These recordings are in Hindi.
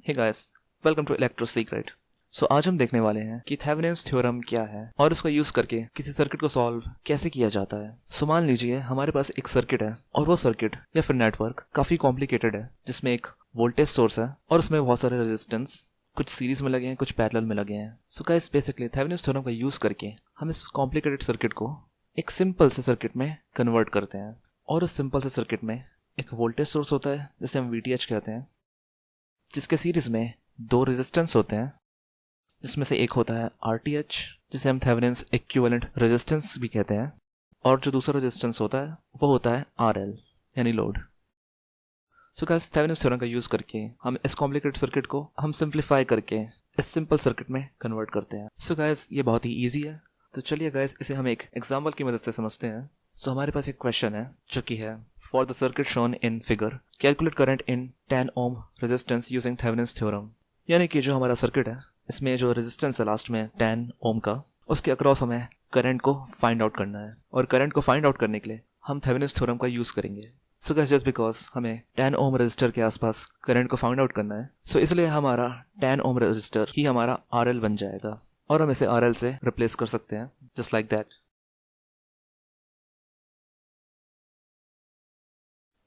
Hey guys, welcome to Electro Secret. So आज हम देखने वाले हैं कि थेवेनिन्स थ्योरम क्या है और उसका यूज करके किसी सर्किट को सॉल्व कैसे किया जाता है। सो मान लीजिए हमारे पास एक सर्किट है और वो सर्किट या फिर नेटवर्क काफी कॉम्प्लिकेटेड है, जिसमें एक वोल्टेज सोर्स है और उसमें बहुत सारे रेजिस्टेंस कुछ सीरीज में लगे हैं, कुछ पैरेलल में लगे हैं। So guys, basically Thevenin's theorem का यूज करके हम इस कॉम्प्लिकेटेड सर्किट को एक सिंपल से सर्किट में कन्वर्ट करते हैं। और उस सिंपल से सर्किट में एक वोल्टेज सोर्स होता है जिसे हम VTH कहते हैं, जिसके सीरीज में दो रेजिस्टेंस होते हैं, जिसमें से एक होता है RTH, जिसे हम थेवेनिन्स इक्विवेलेंट रेजिस्टेंस भी कहते हैं, और जो दूसरा रेजिस्टेंस होता है वो होता है RL यानी load. So guys, Thevenin's theorem का यूज करके हम इस कॉम्प्लिकेटेड सर्किट को हम सिंप्लीफाई करके इस सिंपल सर्किट में कन्वर्ट करते हैं। सो गाइस, ये बहुत ही ईजी है। तो चलिए गाइस, इसे हम एक एग्जाम्पल की मदद से समझते हैं। सो हमारे पास एक क्वेश्चन है जो कि है for the circuit shown in figure calculate current in 10 ohm resistance using Thevenin's theorem. यानी कि जो हमारा सर्किट है, इसमें जो रेजिस्टेंस है लास्ट में 10 ओम का, उसके अक्रॉस हमें करंट को फाइंड आउट करना है। और करंट को फाइंड आउट करने के लिए हम थेवेनिन्स थ्योरम का यूज करेंगे। सो गाइस, जस्ट बिकॉज हमें 10 ओम रजिस्टर के आसपास करंट को फाइंड आउट करना है, सो इसलिए हमारा 10 ओम रजिस्टर ही हमारा RL बन जाएगा और हम इसे RL से रिप्लेस कर सकते हैं, जस्ट लाइक दैट।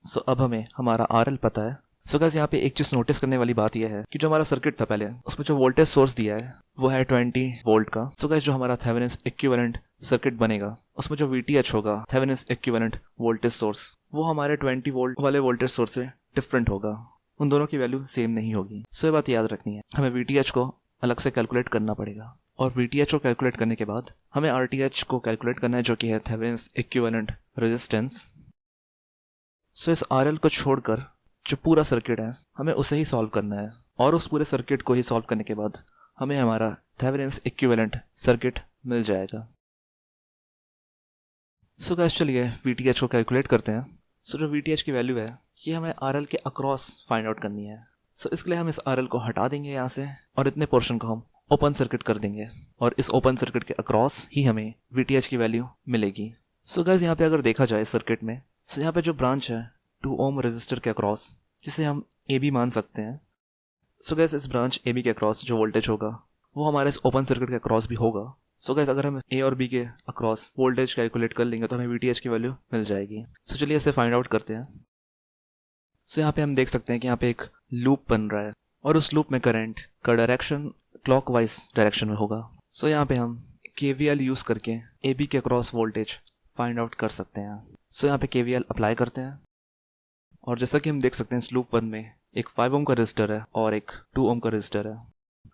सो अब हमें हमारा RL पता है। सो गाइस, यहाँ पे एक चीज नोटिस करने वाली बात यह है कि जो हमारा सर्किट था पहले, उसमें जो वोल्टेज सोर्स दिया है वो है 20 वोल्ट का। सो गाइस, जो हमारा थेवेनिन्स इक्विवेलेंट सर्किट बनेगा, उसमें जो VTH होगा, थेवेनिन्स इक्विवेलेंट वोल्टेज सोर्स, वो हमारे 20 वोल्ट वाले वोल्टेज सोर्स से डिफरेंट होगा। उन दोनों की वैल्यू सेम नहीं होगी। सो ये बात याद रखनी है, हमें VTH को अलग से कैलकुलेट करना पड़ेगा। और VTH को कैलकुलेट करने के बाद हमें RTH को कैलकुलेट करना है, जो कि है थेवेनिन्स इक्विवेलेंट रेजिस्टेंस। सो इस RL को छोड़कर जो पूरा सर्किट है, हमें उसे ही सॉल्व करना है। और उस पूरे सर्किट को ही सॉल्व करने के बाद हमें हमारा थेवेनिन्स इक्विवेलेंट सर्किट मिल जाएगा। सो गाइस, चलिए VTH को कैलकुलेट करते हैं। सो जो VTH की वैल्यू है, ये हमें RL के अक्रॉस फाइंड आउट करनी है। सो इसके लिए हम इस RL को हटा देंगे यहाँ से और इतने पोर्शन को हम ओपन सर्किट कर देंगे, और इस ओपन सर्किट के अक्रॉस ही हमें VTH की वैल्यू मिलेगी। सो गाइस, यहाँ पे अगर देखा जाए सर्किट में, सो यहाँ पे जो ब्रांच है 2 ओम रजिस्टर के अक्रॉस, जिसे हम AB मान सकते हैं। सो गाइस, इस ब्रांच AB के अक्रॉस जो वोल्टेज होगा वो हमारे इस ओपन सर्किट के अक्रॉस भी होगा। सो गाइस, अगर हम A और B के अक्रॉस वोल्टेज कैलकुलेट कर लेंगे तो हमें VTH की वैल्यू मिल जाएगी। सो चलिए इसे फाइंड आउट करते हैं। सो यहाँ पे हम देख सकते हैं कि यहाँ पे एक लूप बन रहा है और उस लूप में करंट का डायरेक्शन क्लॉकवाइज डायरेक्शन में होगा। सो यहाँ पे हम KVL यूज करके AB के अक्रॉस वोल्टेज फाइंड आउट कर सकते हैं। सो यहाँ पे KVL अप्लाई करते हैं, और जैसा कि हम देख सकते हैं इस लूप 1 में एक 5 ओम का रजिस्टर है और एक 2 ओम का रजिस्टर है।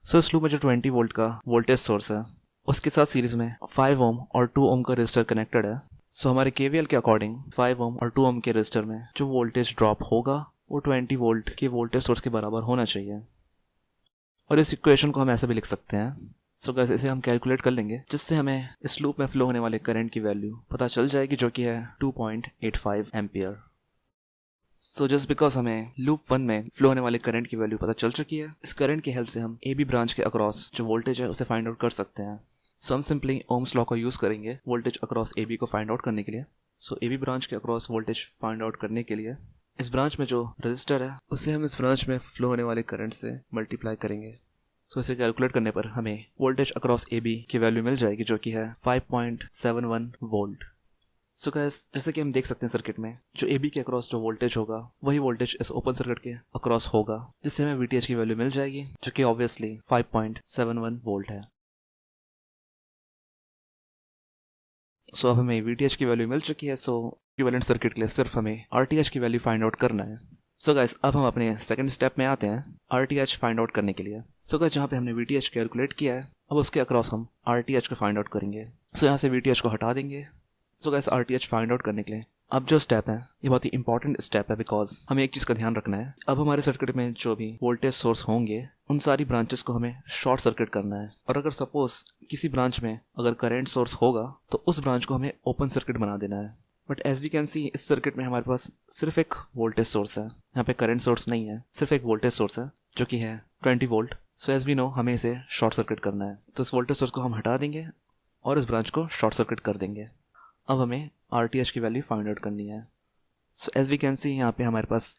सो इस लूप में जो 20 वोल्ट का वोल्टेज सोर्स है, उसके साथ सीरीज में 5 ओम और 2 ओम का रजिस्टर कनेक्टेड है। सो हमारे KVL के अकॉर्डिंग 5 ओम और 2 ओम के रजिस्टर में जो वोल्टेज ड्रॉप होगा वो 20 वोल्ट के वोल्टेज सोर्स के बराबर होना चाहिए। और इस इक्वेशन को हम ऐसे भी लिख सकते हैं। सो गाइस, इसे हम कैलकुलेट कर लेंगे, जिससे हमें इस लूप में फ्लो होने वाले करंट की वैल्यू पता चल जाएगी, जो कि है 2.85 एम्पियर। सो जस्ट बिकॉज हमें लूप 1 में फ्लो होने वाले करंट की वैल्यू पता चल चुकी है, इस करंट की हेल्प से हम AB ब्रांच के अक्रॉस जो वोल्टेज है उसे फाइंड आउट कर सकते हैं। सो हम सिंपली ओम्स लॉ का यूज करेंगे वोल्टेज अक्रॉस AB को फाइंड आउट करने के लिए। सो AB ब्रांच के अक्रॉस वोल्टेज फाइंड आउट करने के लिए इस ब्रांच में जो रजिस्टर है उसे हम इस ब्रांच में फ्लो होने वाले करंट से मल्टीप्लाई करेंगे। सो इसे कैलकुलेट करने पर हमें वोल्टेज अक्रॉस AB की वैल्यू मिल जाएगी, जो कि है 5.71 वोल्ट। सो गाइस, जैसे कि हम देख सकते हैं सर्किट में जो AB के अक्रॉस जो वोल्टेज होगा वही वोल्टेज इस ओपन सर्किट के अक्रॉस होगा, जिससे हमें VTH की वैल्यू मिल जाएगी, जो कि ऑब्वियसली 5.71 वोल्ट है। सो अब हमें VTH की वैल्यू मिल चुकी है। सो इक्विवेलेंट सर्किट के लिए सिर्फ हमें RTH की वैल्यू फाइंड आउट करना है। सो गाइस, अब हम अपने सेकंड स्टेप में आते हैं RTH फाइंड आउट करने के लिए। सो गाइस, जहाँ पे हमने VTH कैलकुलेट किया है, अब उसके अक्रॉस हम RTH को फाइंड आउट करेंगे। सो यहाँ से VTH को हटा देंगे। So guys, RTH find out करने के लिए अब जो स्टेप है ये बहुत ही इंपॉर्टेंट स्टेप है, बिकॉज हमें एक चीज का ध्यान रखना है। अब हमारे सर्किट में जो भी वोल्टेज सोर्स होंगे उन सारी ब्रांचेस को हमें शॉर्ट सर्किट करना है। और अगर सपोज किसी ब्रांच में अगर करंट सोर्स होगा तो उस ब्रांच को हमें ओपन सर्किट बना देना है। But as we can see, इस सर्किट में हमारे पास सिर्फ एक वोल्टेज सोर्स है, यहाँ पे करंट सोर्स नहीं है, सिर्फ एक वोल्टेज सोर्स है जो कि है 20 volt. So as we know, हमें इसे शॉर्ट सर्किट करना है, तो इस वोल्टेज सोर्स को हम हटा देंगे और इस ब्रांच को शॉर्ट सर्किट कर देंगे। अब हमें RTH की वैल्यू फाइंड आउट करनी है। So as we can see, यहाँ पे हमारे पास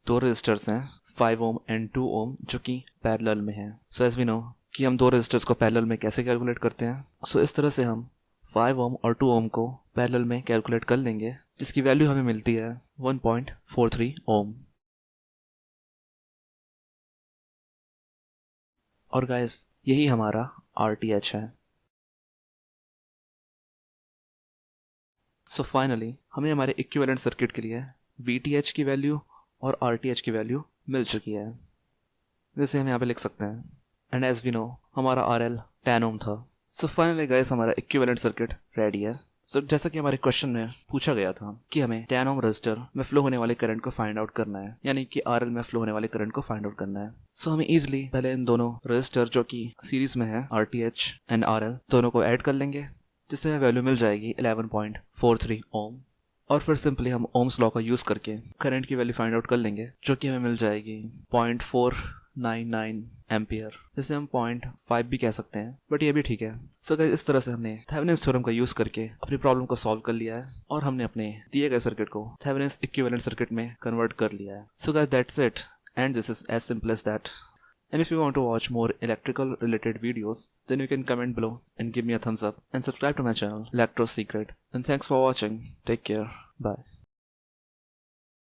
दो रजिस्टर्स हैं 5 ओम एंड 2 ओम जो कि पैरेलल में है। सो एज वी नो कि हम दो रेजिस्टर्स को पैरेलल में कैसे कैलकुलेट करते हैं। सो इस तरह से हम 5 ओम और 2 ओम को पैरेलल में कैलकुलेट कर लेंगे, जिसकी वैल्यू हमें मिलती है 1.43 ओम। और गाइस यही हमारा RTH है। सो फाइनली हमें हमारे इक्विवेलेंट सर्किट के लिए VTH की वैल्यू और RTH की वैल्यू मिल चुकी है, जैसे हम यहाँ पे लिख सकते हैं। एंड एज वी नो हमारा RL 10 ओम था। सो फाइनली गाइस हमारा इक्विवेलेंट सर्किट रेडी है। सो जैसा कि हमारे क्वेश्चन में पूछा गया था कि हमें 10 ओम रजिस्टर में फ्लो होने वाले करंट को फाइंड आउट करना है, यानी कि RL में फ्लो होने वाले करंट को फाइंड आउट करना है। सो हमें इजीली पहले इन दोनों रजिस्टर जो कि सीरीज में है RTH एंड RL दोनों को ऐड कर लेंगे, जिससे हमें वैल्यू मिल जाएगी 11.43 ओम। और फिर सिंपली हम ओम्स लॉ का यूज करके करंट की वैल्यू फाइंड आउट कर लेंगे, जो कि हमें मिल जाएगी 0.499 एम्पियर, जिसे हम 0.5 भी कह सकते हैं, बट ये भी ठीक है। सो गाइस इस तरह से हमने थेवेनिन्स थ्योरम का यूज करके अपनी प्रॉब्लम को सॉल्व कर लिया है और हमने अपने दिए गए सर्किट को थेवेनिन्स इक्विवेलेंट सर्किट में कन्वर्ट कर लिया है। So guys that's it, and this is as simple as that. And if you want to watch more electrical related videos, then you can comment below and give me a thumbs up and subscribe to my channel, Electro Secret. And thanks for watching. Take care. Bye.